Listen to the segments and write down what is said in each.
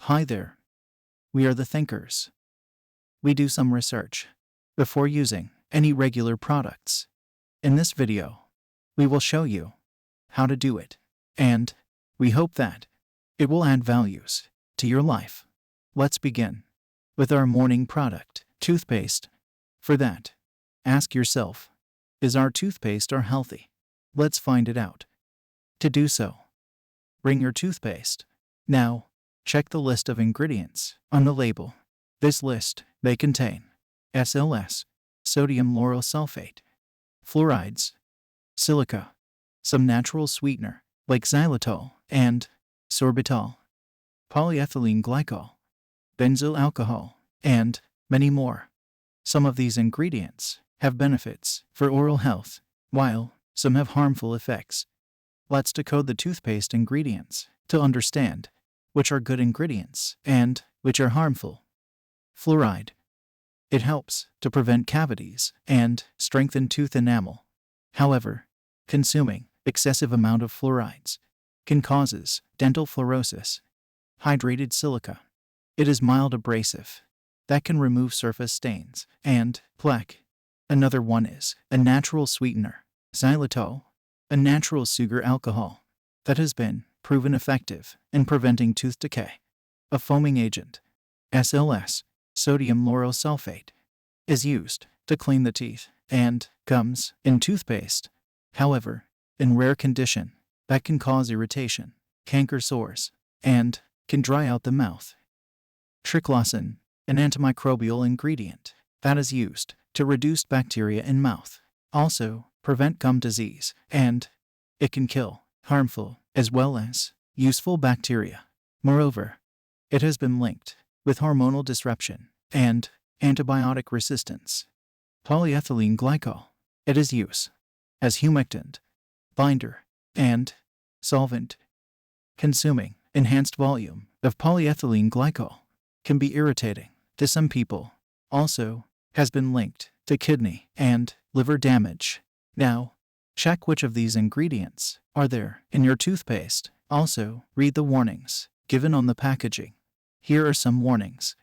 Hi there. We are the thinkers. We do some research before using any regular products. In this video, we will show you how to do it, and we hope that it will add values to your life. Let's begin with our morning product, toothpaste. For that, ask yourself, is our toothpaste healthy? Let's find it out. To do so, bring your toothpaste. Now, check the list of ingredients on the label. This list may contain S.L.S, sodium lauryl sulfate, fluorides, silica, some natural sweetener like xylitol and sorbitol, polyethylene glycol, benzyl alcohol, and many more. Some of these ingredients have benefits for oral health, while some have harmful effects. Let's decode the toothpaste ingredients to understand which are good ingredients and which are harmful. Fluoride. It helps to prevent cavities and strengthen tooth enamel. However, consuming excessive amount of fluorides can cause dental fluorosis. Hydrated silica. It is mild abrasive that can remove surface stains and plaque. Another one is a natural sweetener, xylitol, a natural sugar alcohol that has been proven effective in preventing tooth decay. A foaming agent, S.L.S, sodium lauryl sulfate, is used to clean the teeth and gums in toothpaste. However, in rare condition, that can cause irritation, canker sores, and can dry out the mouth. Triclosan, an antimicrobial ingredient that is used to reduce bacteria in mouth, also prevent gum disease, and it can kill harmful as well as useful bacteria. Moreover, it has been linked with hormonal disruption and antibiotic resistance. Polyethylene glycol. It is used as humectant, binder, and solvent. Consuming enhanced volume of polyethylene glycol can be irritating to some people. Also, has been linked to kidney and liver damage. Now, check which of these ingredients are there in your toothpaste. Also, read the warnings given on the packaging. Here are some warnings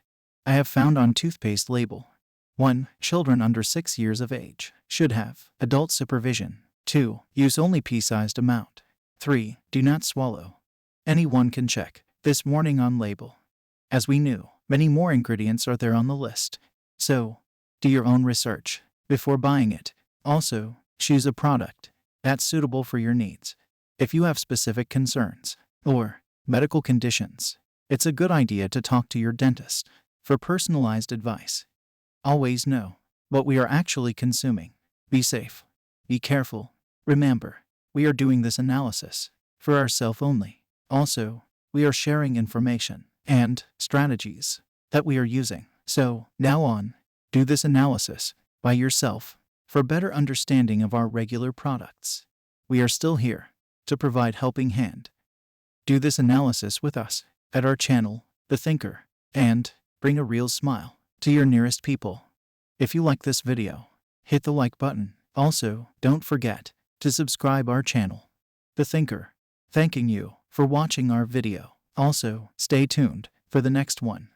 I have found on toothpaste label. 1. Children under 6 years of age should have adult supervision. 2. Use only pea-sized amount. 3. Do not swallow. Anyone can check this warning on label. As we knew, many more ingredients are there on the list. So, do your own research before buying it. Also, choose a product that's suitable for your needs. If you have specific concerns or medical conditions, it's a good idea to talk to your dentist for personalized advice. Always know what we are actually consuming. Be safe. Be careful. Remember, we are doing this analysis for ourselves only. Also, we are sharing information and strategies that we are using. So, now on, do this analysis by yourself for better understanding of our regular products. We are still here to provide helping hand. Do this analysis with us at our channel, The Thinker, and bring a real smile to your nearest people. If you like this video, hit the like button. Also, don't forget to subscribe our channel, The Thinker. Thanking you for watching our video. Also, stay tuned for the next one.